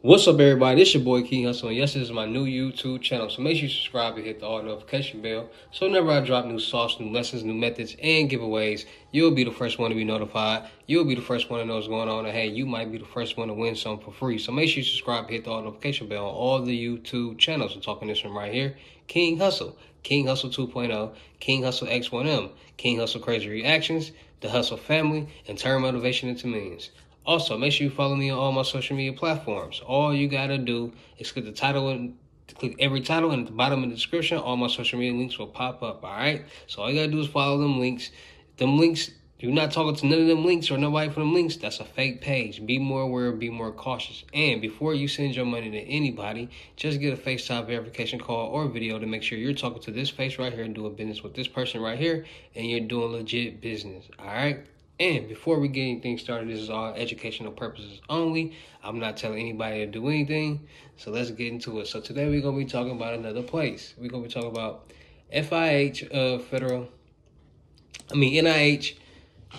What's up, everybody? This your boy King Hussle, and yes, this is my new YouTube channel. So make sure you subscribe and hit the all notification bell. So whenever I drop new sauce, new lessons, new methods, and giveaways, you'll be the first one to be notified. You'll be the first one to know what's going on, and hey, you might be the first one to win something for free. So make sure you subscribe and hit the all notification bell on all the YouTube channels. I'm talking this one right here, King Hussle, King Hussle 2.0, King Hussle X1M, King Hussle Crazy Reactions, the Hussle Family, and turn motivation into means. Also, make sure you follow me on all my social media platforms. All you gotta do is click the title and click every title, and at the bottom of the description, all my social media links will pop up. All right. So all you gotta do is follow them links. Them links. You're not talking to none of them links or nobody from them links. That's a fake page. Be more aware. Be more cautious. And before you send your money to anybody, just get a FaceTime verification call or video to make sure you're talking to this face right here and doing business with this person right here, and you're doing legit business. All right. And before we get anything started, this is all educational purposes only. I'm not telling anybody to do anything. So let's get into it. So today we're going to be talking about another place. We're going to be talking about NIH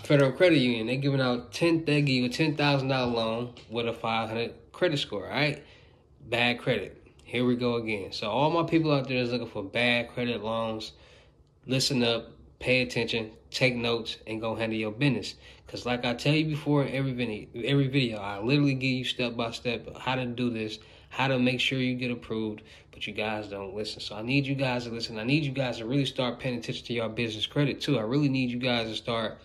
Federal Credit Union. They're giving out they give you a $10,000 loan with a 500 credit score, all right? Bad credit. Here we go again. So all my people out there that's looking for bad credit loans, listen up. Pay attention, take notes, and go handle your business. Because like I tell you before in every video, I literally give you step by step how to do this, how to make sure you get approved, but you guys don't listen. So I need you guys to listen. I need you guys to really start paying attention to your business credit too. I really need you guys to start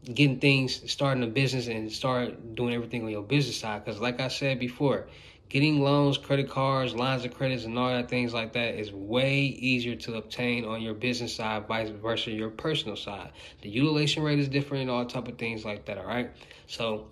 getting things, starting a business and start doing everything on your business side. Because like I said before, getting loans, credit cards, lines of credits, and all that things like that is way easier to obtain on your business side, vice versa your personal side. The utilization rate is different and all type of things like that, all right? So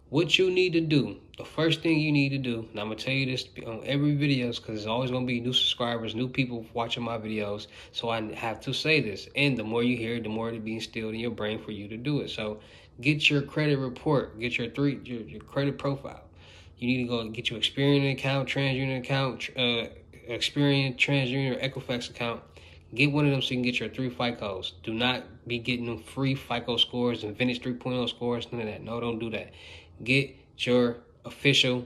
what you need to do, the first thing you need to do, and I'm going to tell you this on every video because there's always going to be new subscribers, new people watching my videos, so I have to say this. And the more you hear it, the more it'll be instilled in your brain for you to do it. So get your credit report, get your credit profile. You need to go get your Experian account, TransUnion account, Experian, TransUnion, or Equifax account. Get one of them so you can get your 3 FICOs. Do not be getting them free FICO scores and Vintage 3.0 scores, none of that. No, don't do that. Get your official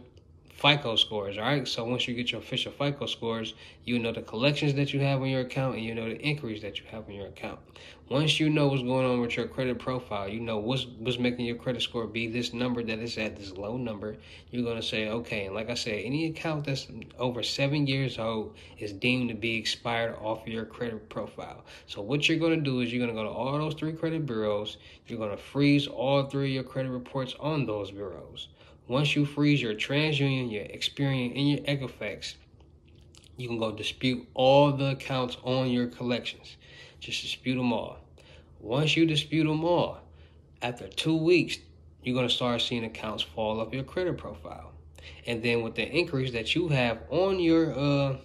FICO scores, all right? So once you get your official FICO scores, you know the collections that you have on your account and you know the inquiries that you have on your account. Once you know what's going on with your credit profile, you know what's making your credit score be this number that is at this low number, you're going to say, okay, and like I said, any account that's over 7 years old is deemed to be expired off of your credit profile. So what you're going to do is you're going to go to all those 3 credit bureaus, you're going to freeze all 3 of your credit reports on those bureaus. Once you freeze your TransUnion, your Experian, and your Equifax, you can go dispute all the accounts on your collections. Just dispute them all. Once you dispute them all, after 2 weeks, you're going to start seeing accounts fall off your credit profile. And then with the increase that you have on your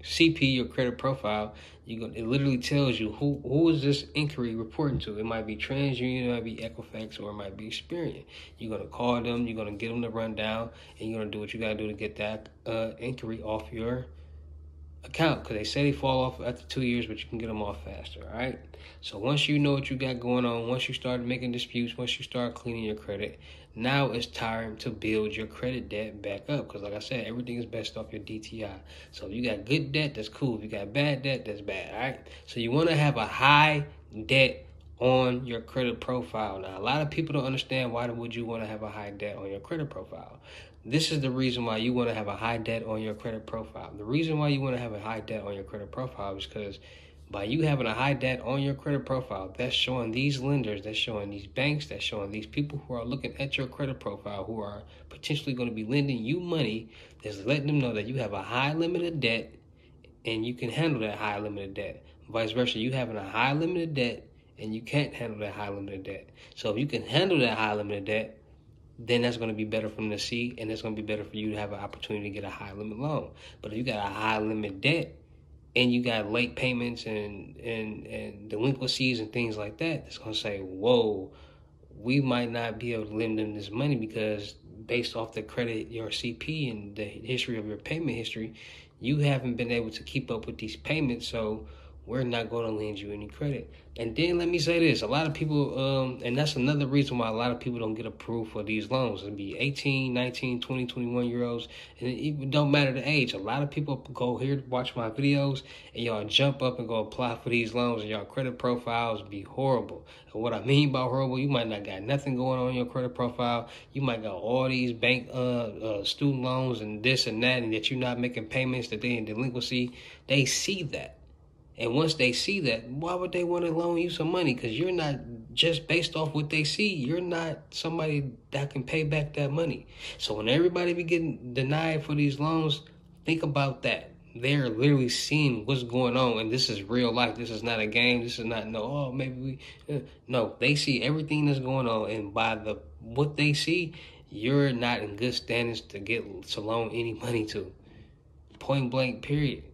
CP, your credit profile, it literally tells you who is this inquiry reporting to. It might be TransUnion, it might be Equifax, or it might be Experian. You're going to call them, you're going to get them to run down, and you're going to do what you got to do to get that inquiry off your account, because they say they fall off after 2 years, but you can get them off faster, all right? So once you know what you got going on, once you start making disputes, once you start cleaning your credit, now it's time to build your credit debt back up, because like I said, everything is best off your DTI. So if you got good debt, that's cool. If you got bad debt, that's bad, all right? So you want to have a high debt on your credit profile. Now, a lot of people don't understand why would you want to have a high debt on your credit profile. This is the reason why you want to have a high debt on your credit profile. The reason why you want to have a high debt on your credit profile is because by you having a high debt on your credit profile, that's showing these lenders, that's showing these banks, that's showing these people who are looking at your credit profile, who are potentially going to be lending you money, that's letting them know that you have a high limit of debt and you can handle that high limit of debt. Vice versa, you having a high limit of debt and you can't handle that high limit of debt. So if you can handle that high limit of debt, then that's going to be better for them to see, and it's going to be better for you to have an opportunity to get a high limit loan. But if you got a high limit debt and you got late payments and delinquencies and things like that, it's going to say, whoa, we might not be able to lend them this money because based off the credit, your CP, and the history of your payment history, you haven't been able to keep up with these payments. So we're not going to lend you any credit. And then let me say this, a lot of people, and that's another reason why a lot of people don't get approved for these loans. It'd be 18, 19, 20, 21-year-olds, and it even don't matter the age. A lot of people go here to watch my videos, and y'all jump up and go apply for these loans, and y'all credit profiles be horrible. And what I mean by horrible, you might not got nothing going on in your credit profile. You might got all these bank student loans and this and that, and that you're not making payments, that they in delinquency. They see that. And once they see that, why would they want to loan you some money? Because you're not, just based off what they see, you're not somebody that can pay back that money. So when everybody be getting denied for these loans, think about that. They're literally seeing what's going on, and this is real life. This is not a game. This is not, maybe we... No, they see everything that's going on, and by what they see, you're not in good standings to loan any money to. Point blank, period.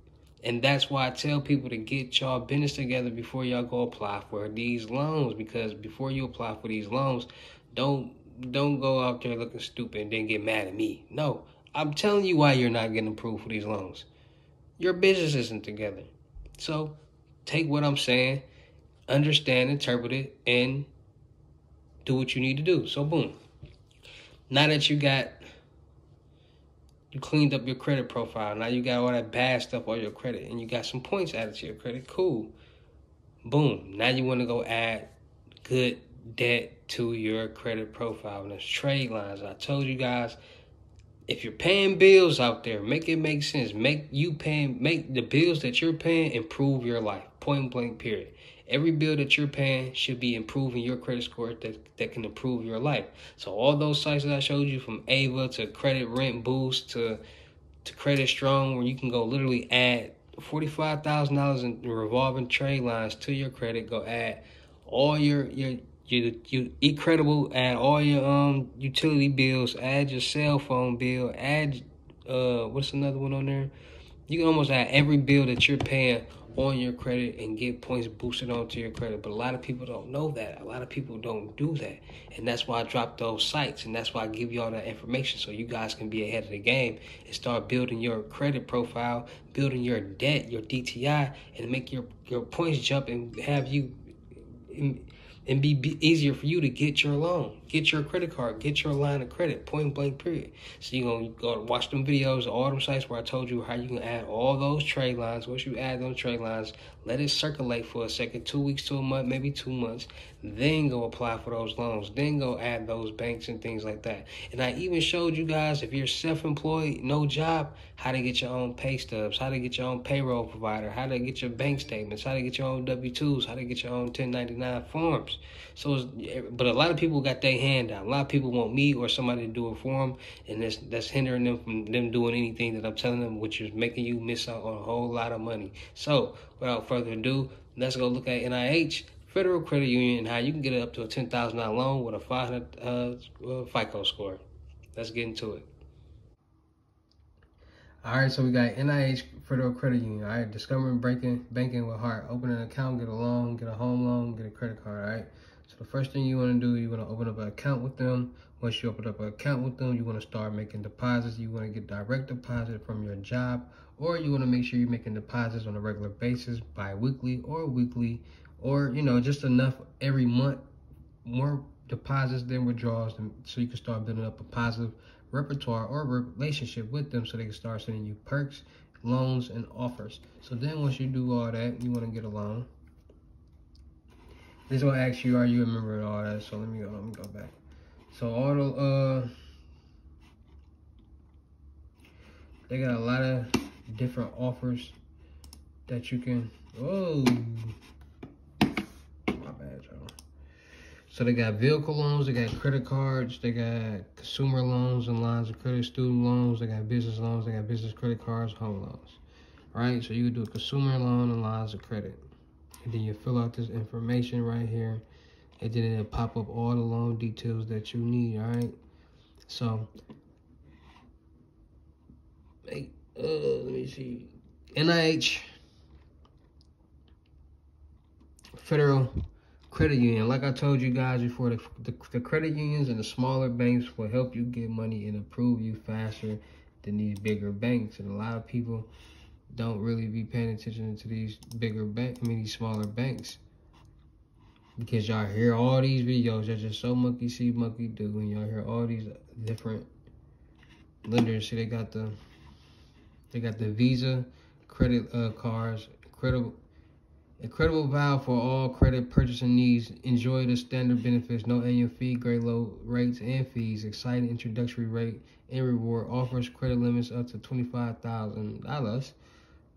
And that's why I tell people to get y'all business together before y'all go apply for these loans. Because before you apply for these loans, don't go out there looking stupid and then get mad at me. No, I'm telling you why you're not getting approved for these loans. Your business isn't together. So take what I'm saying, understand, interpret it, and do what you need to do. So boom. Now that you cleaned up your credit profile. Now you got all that bad stuff on your credit, and you got some points added to your credit. Cool. Boom. Now you want to go add good debt to your credit profile. And that's trade lines. I told you guys, if you're paying bills out there, make it make sense. Make the bills that you're paying improve your life. Point blank, period. Every bill that you're paying should be improving your credit score that can improve your life. So all those sites that I showed you, from Ava to Credit Rent Boost to Credit Strong, where you can go literally add $45,000 in revolving trade lines to your credit. Go add all your eCredible, add all your utility bills, add your cell phone bill, add what's another one on there? You can almost add every bill that you're paying on your credit and get points boosted onto your credit. But a lot of people don't know that. A lot of people don't do that. And that's why I dropped those sites, and that's why I give you all that information so you guys can be ahead of the game and start building your credit profile, building your debt, your DTI, and make your points jump and have you and be easier for you to get your loan, get your credit card, get your line of credit, point blank, period. So you're going to go watch them videos, all them sites where I told you how you can add all those trade lines. Once you add those trade lines, let it circulate for a second, 2 weeks to a month, maybe 2 months. Then go apply for those loans. Then go add those banks and things like that. And I even showed you guys, if you're self-employed, no job, how to get your own pay stubs, how to get your own payroll provider, how to get your bank statements, how to get your own W-2s, how to get your own 1099 forms. But a lot of people got their hand out. A lot of people want me or somebody to do it for them, and that's hindering them from them doing anything that I'm telling them, which is making you miss out on a whole lot of money. So without further ado, let's go look at NIH, Federal Credit Union, and how you can get up to a $10,000 loan with a 500 FICO score. Let's get into it. All right, so we got NIH, Federal Credit Union. All right, discovering banking with heart. Open an account, get a loan, get a home loan, get a credit card. All right. So the first thing you want to do, you want to open up an account with them. Once you open up an account with them, you want to start making deposits. You want to get direct deposit from your job, or you want to make sure you're making deposits on a regular basis, bi-weekly or weekly, or just enough every month, more deposits than withdrawals, so you can start building up a positive repertoire or relationship with them, so they can start sending you perks, loans, and offers. So then once you do all that, you want to get a loan. This will ask you, are you a member and all that. So let me go back. So all the they got a lot of different offers that you can. Oh, my bad, y'all. So they got vehicle loans, they got credit cards, they got consumer loans and lines of credit, student loans, they got business loans, they got business credit cards, home loans. All right, so you can do a consumer loan and lines of credit. And then you fill out this information right here, and then it'll pop up all the loan details that you need. All right, so let me see. NIH, Federal Credit Union. Like I told you guys before, the credit unions and the smaller banks will help you get money and approve you faster than these bigger banks. And a lot of people don't really be paying attention to these these smaller banks. Because y'all hear all these videos that just so monkey see, monkey do, and y'all hear all these different lenders. See, they got the Visa credit cards, incredible value for all credit purchasing needs. Enjoy the standard benefits, no annual fee, great low rates and fees, exciting introductory rate and reward, offers credit limits up to $25,000,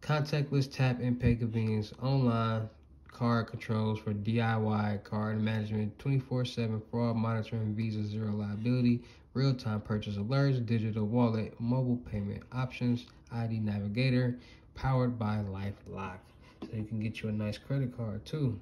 contactless tap and pay convenience, online card controls for DIY card management, 24/7 fraud monitoring, Visa zero liability, real-time purchase alerts, digital wallet, mobile payment options, ID navigator, powered by LifeLock. So you can get you a nice credit card too.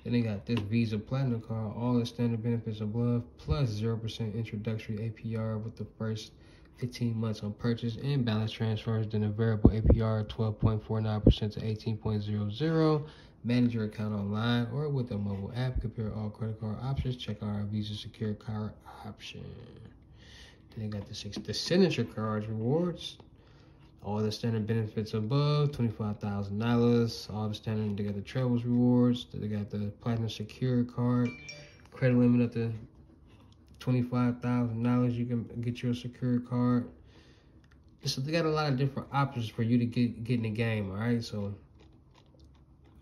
Then they got this Visa Platinum card, all the standard benefits above, plus 0% introductory APR with the first 15 months on purchase and balance transfers, then a variable APR 12.49% to 18.00. Manage your account online or with a mobile app. Compare all credit card options. Check out our Visa Secure Card option. Then they got the signature cards rewards. All the standard benefits above, $25,000. All the standard, they got the travels rewards. They got the Platinum Secure Card. Credit limit up to $25,000. You can get you a secure card. So they got a lot of different options for you to get in the game, all right? So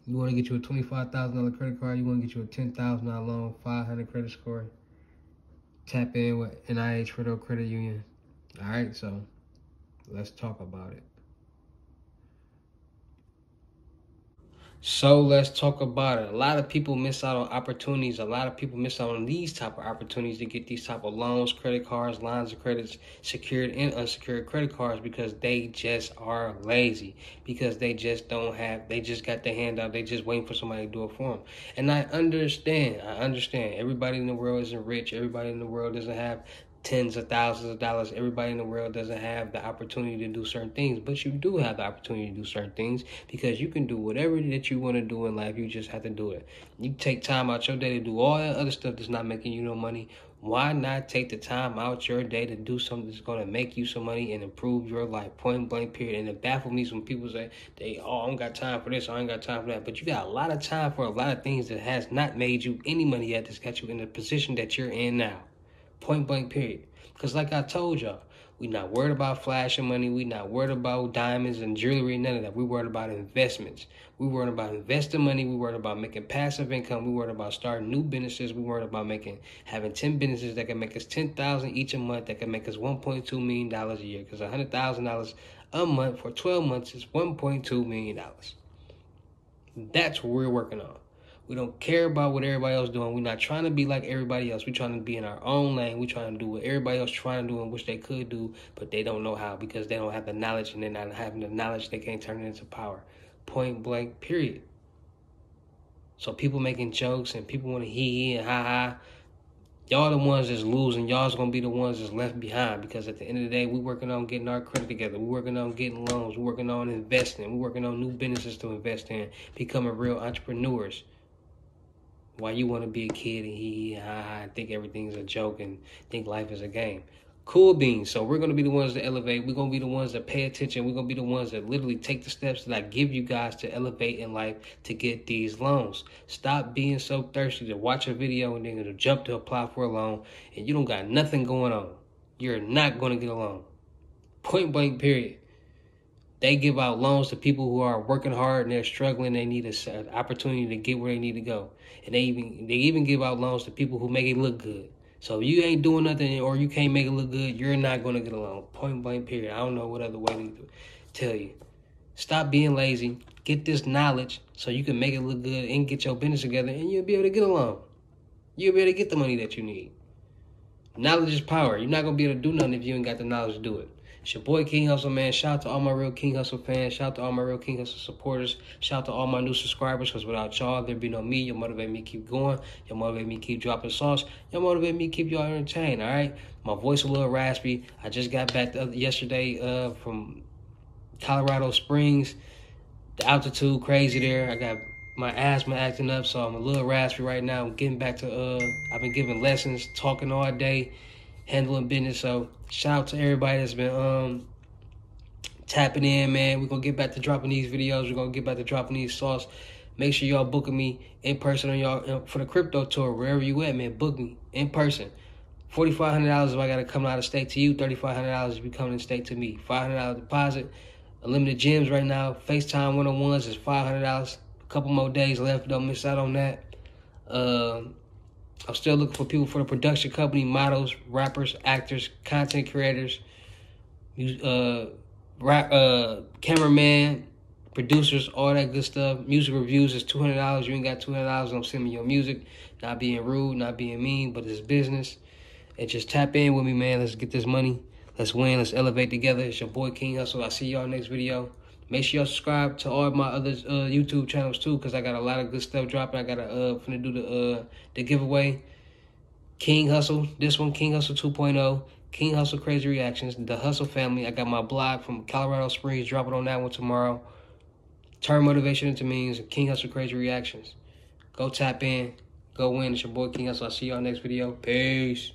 you want to get you a $25,000 credit card. You want to get you a $10,000 loan, 500 credit score. Tap in with NIH Federal Credit Union. All right, so let's talk about it. So let's talk about it. A lot of people miss out on opportunities. A lot of people miss out on these type of opportunities to get these type of loans, credit cards, lines of credits, secured and unsecured credit cards, because they just are lazy. Because they just they just got their hand out. They just waiting for somebody to do it for them. And I understand. Everybody in the world isn't rich. Everybody in the world doesn't have tens of thousands of dollars. Everybody in the world doesn't have the opportunity to do certain things, but you do have the opportunity to do certain things, because you can do whatever that you want to do in life. You just have to do it. You take time out your day to do all that other stuff that's not making you no money. Why not take the time out your day to do something that's going to make you some money and improve your life? Point blank, period. And it baffles me when people say, I don't got time for this, I ain't got time for that. But you got a lot of time for a lot of things that has not made you any money yet, that's got you in the position that you're in now. Point blank, period. Because like I told y'all, we not worried about flashing money. We not worried about diamonds and jewelry, none of that. We worried about investments. We worried about investing money. We worried about making passive income. We worried about starting new businesses. We worried about having 10 businesses that can make us $10,000 each a month, that can make us $1.2 million a year. Because $100,000 a month for 12 months is $1.2 million. That's what we're working on. We don't care about what everybody else is doing. We're not trying to be like everybody else. We're trying to be in our own lane. We're trying to do what everybody else trying to do and wish they could do, but they don't know how, because they don't have the knowledge, and they're not having the knowledge, they can't turn it into power. Point blank, period. So people making jokes and people want to hee and ha. Y'all the ones that's losing. Y'all's going to be the ones that's left behind, because at the end of the day, we're working on getting our credit together. We're working on getting loans. We're working on investing. We're working on new businesses to invest in, becoming real entrepreneurs. Why you want to be a kid and hee ha, think everything's a joke and think life is a game. Cool beans. So we're going to be the ones that elevate. We're going to be the ones that pay attention. We're going to be the ones that literally take the steps that I give you guys to elevate in life to get these loans. Stop being so thirsty to watch a video and then to jump to apply for a loan, and you don't got nothing going on. You're not going to get a loan. Point blank, period. They give out loans to people who are working hard and they're struggling. They need an opportunity to get where they need to go. And they even give out loans to people who make it look good. So if you ain't doing nothing or you can't make it look good, you're not going to get a loan. Point blank, period. I don't know what other way to tell you. Stop being lazy. Get this knowledge so you can make it look good and get your business together, and you'll be able to get a loan. You'll be able to get the money that you need. Knowledge is power. You're not going to be able to do nothing if you ain't got the knowledge to do it. It's your boy King Hussle, man. Shout out to all my real King Hussle fans. Shout out to all my real King Hussle supporters. Shout out to all my new subscribers, because without y'all, there'd be no me. You'll motivate me to keep going. You'll motivate me to keep dropping sauce. You'll motivate me to keep y'all entertained, all right? My voice a little raspy. I just got back yesterday from Colorado Springs. The altitude crazy there. I got my asthma acting up, so I'm a little raspy right now. I'm getting back to, I've been giving lessons, talking all day, handling business. So shout out to everybody that's been tapping in, man. We're going to get back to dropping these videos. We're going to get back to dropping these sauce. Make sure y'all booking me in person on y'all for the crypto tour. Wherever you at, man, book me in person. $4,500 if I got to come out of state to you. $3,500 if you coming in state to me. $500 deposit. Unlimited gyms right now. FaceTime 101s is $500. A couple more days left. Don't miss out on that. I'm still looking for people for the production company, models, rappers, actors, content creators, cameraman, producers, all that good stuff. Music reviews is $200. You ain't got $200, don't send me your music. Not being rude, not being mean, but it's business. And just tap in with me, man. Let's get this money. Let's win. Let's elevate together. It's your boy, King Hussle. I'll see y'all next video. Make sure y'all subscribe to all my other YouTube channels, too, because I got a lot of good stuff dropping. I got to finna do the giveaway. King Hussle. This one, King Hussle 2.0. King Hussle Crazy Reactions. The Hussle family. I got my blog from Colorado Springs. Dropping on that one tomorrow. Turn motivation into means. King Hussle Crazy Reactions. Go tap in. Go win. It's your boy, King Hussle. I'll see y'all next video. Peace.